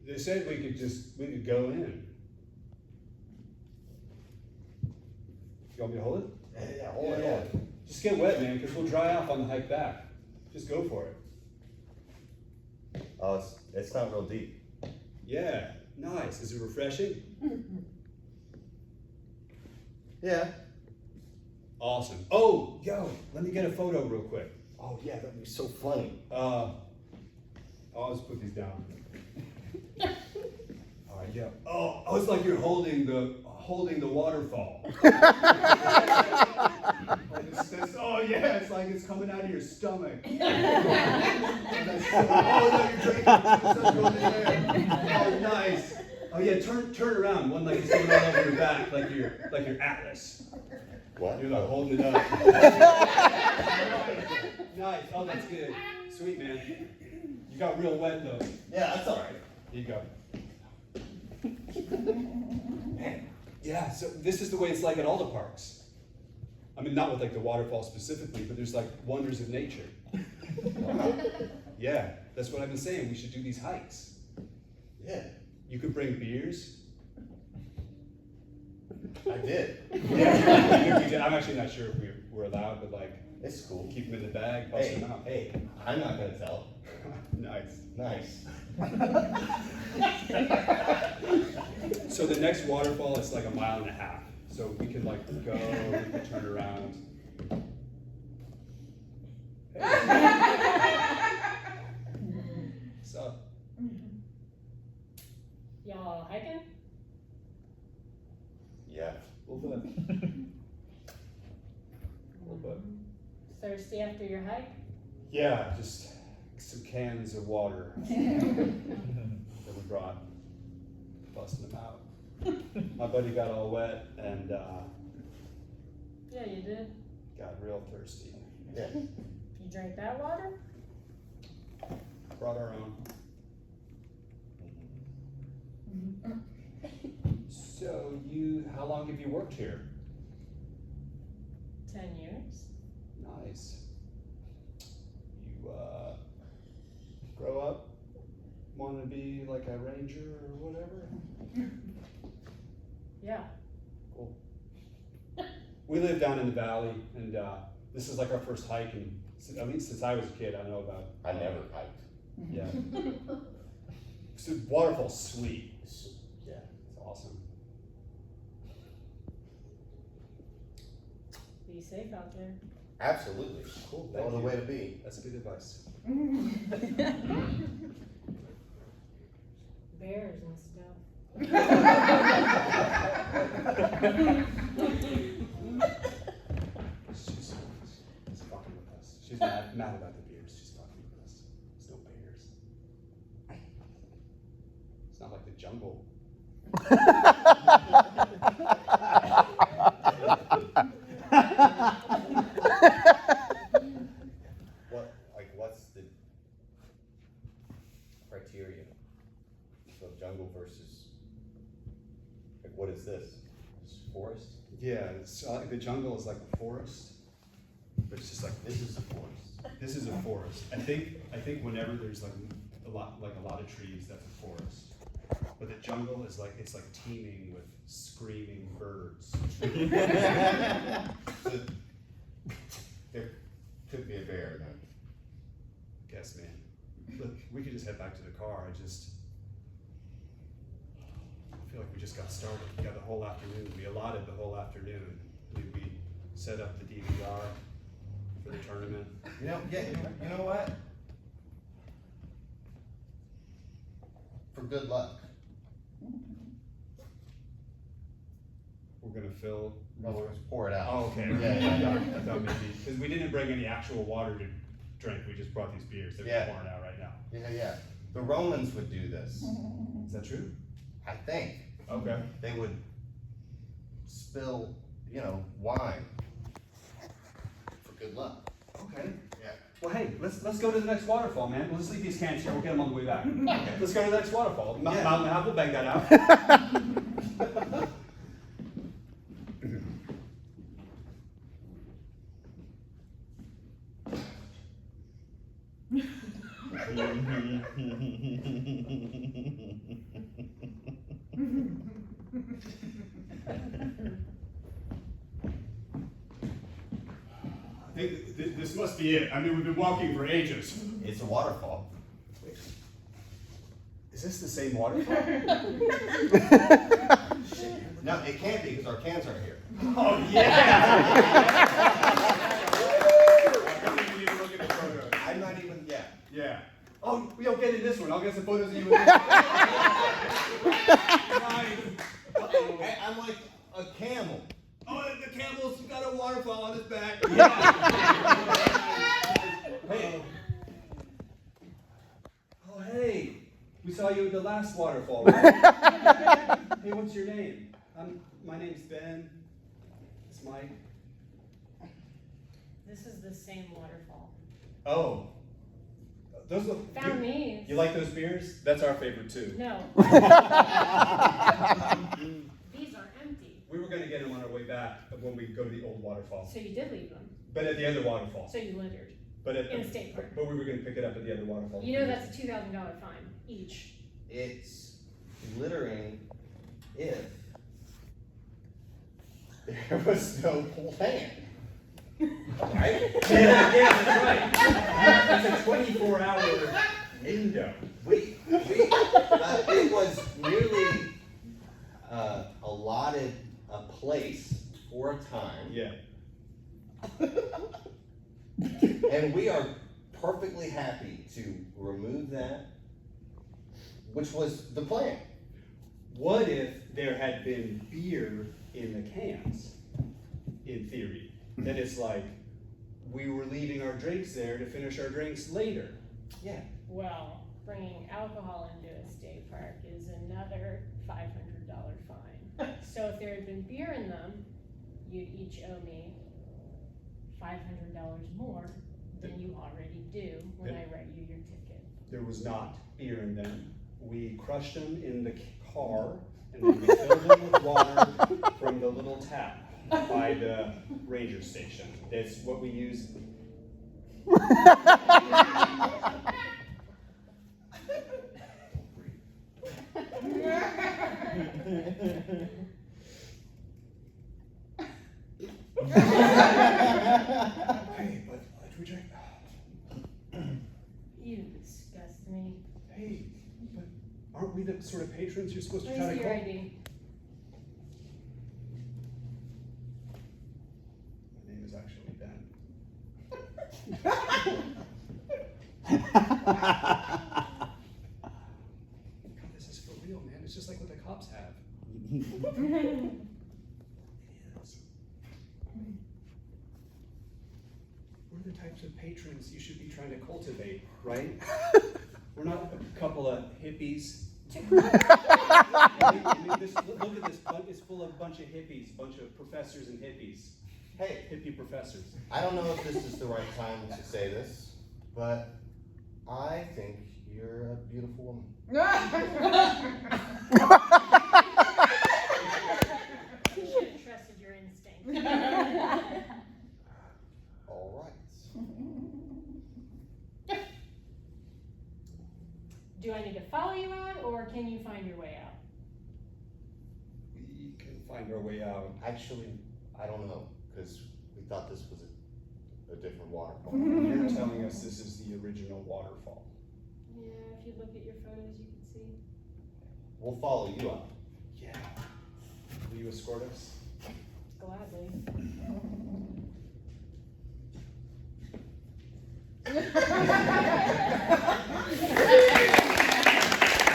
They said we could go in. You want me to hold it? Yeah, hold it. Just get wet, man, because we'll dry off on the hike back. Just go for it. Oh, it's not real deep. Yeah, nice. Is it refreshing? Yeah. Awesome. Oh, yo, let me get a photo real quick. Oh yeah, that'd be so funny. I'll just put these down. All right, yeah. Oh, it's like you're holding the waterfall. Oh yeah, it's like it's coming out of your stomach. Oh no, you're drinking. Oh nice. Oh yeah, turn around. One leg is coming all over your back, like your Atlas. What? You're like holding it up. Nice. Oh, that's good. Sweet, man. You got real wet though. Yeah, that's all right. Here you go. Man. Yeah, so this is the way it's like at all the parks. I mean, not with like the waterfall specifically, but there's like wonders of nature. Yeah, that's what I've been saying. We should do these hikes. Yeah. You could bring beers. I did. Yeah, we did. I'm actually not sure if we're allowed, but like, It's cool. keep them in the bag, bust them out. Hey, I'm not gonna tell. Nice. Nice. So the next waterfall is like 1.5 miles. So we could like go, we could turn around. So, Y'all hiking? Yeah. a little bit. A little bit. Thirsty after your hike? Yeah, just some cans of water that we brought, busting them out. My buddy got all wet and Yeah, you did. got real thirsty. Yeah. You drank that water? Brought our own. So how long have you worked here? 10 years. Nice. You grow up wanting to be like a ranger or whatever? Yeah. Cool. We live down in the valley, and this is like our first hike, and at least since I was a kid, I know about. I never hiked. Yeah. So Waterfall's sweet. Yeah. It's awesome. Be safe out there. Absolutely. Cool. No Thank other you. way to be. That's good advice. Bears and stuff. She's fucking with us. She's mad about the beers. She's fucking with us. There's no bears. It's not like the jungle. What's the criteria of jungle versus, like, what is this? It's forest? Yeah, it's, the jungle is like a forest, but it's just like This is a forest. this is a forest. I think whenever there's like a lot of trees, that's a forest. But the jungle is like it's like teeming with screaming birds. So, there could be a bear then. Guess, man. Look, we could just head back to the car. I feel like we just got started. We got the whole afternoon. We allotted the whole afternoon. We set up the DVR for the tournament. You know what? For good luck. We're gonna fill. No, we're gonna pour it out. Oh, okay. Yeah. I thought maybe because we didn't bring any actual water to drink. We just brought these beers that we're pouring out right now. Yeah. The Romans would do this. Is that true? I think. Okay. They would spill, wine for good luck. Okay. Yeah. Well, hey, let's go to the next waterfall, man. We'll just leave these cans here. We'll get them on the way back. Okay. Let's go to the next waterfall. Mountain and a half. We'll bang that out. must be it. I mean, we've been walking for ages. It's a waterfall. Wait. Is this the same waterfall? No, it can't be because our cans aren't here. Oh, yeah! I think we need to look at the photos. I'm not even, yeah. Yeah. Oh, we'll get in this one. I'll get some photos of you in this one. Nice. Uh-oh. Hey, I'm like a camel. Oh, the camel's got a waterfall on his back. Yeah. Hey. Oh, hey. We saw you at the last waterfall, right? Hey, what's your name? My name's Ben. It's Mike. This is the same waterfall. Oh. Those look. Found these. You like those beers? That's our favorite too. No. These are empty. We were going to get them on our way back when we go to the old waterfall. So you did leave them. But at the other waterfall. So you littered. But at in a state park. But we were going to pick it up at the other waterfall. You know that's a $2,000 fine each. It's littering if there was no plan. Right? Yeah, that's right. That's a 24-hour window. It was merely allotted a place for a time. Yeah. And we are perfectly happy to remove that, which was the plan. What if there had been beer in the cans, in theory? That it's like, we were leaving our drinks there to finish our drinks later. Yeah. Well, bringing alcohol into a state park is another $500 fine. So if there had been beer in them, you'd each owe me $500 more than you already do when I write you your ticket. There was not beer in them. We crushed them in the car, and then we filled them with water from the little tap by the ranger station. That's what we use. Hey, but we drink. You disgust me. Hey, but aren't we the sort of patrons you're supposed to Let try me to see your call? ID. My name is actually Ben. God, this is for real, man. It's just like what the cops have. It is. We're the types of patrons you should be trying to cultivate, right? We're not a couple of hippies. Look at this. It's full of a bunch of hippies, a bunch of professors and hippies. Hey, Hippie professors. I don't know if this is the right time to say this, but I think you're a beautiful woman. You should have trusted your instinct. All right. Do I need to follow you out, or can you find your way out? We can find our way out. Actually, I don't know, because we thought this was a different waterfall. You're telling us this is the original waterfall. Yeah, if you look at your photos, you can see. We'll follow you up. Yeah. Will you escort us? Gladly.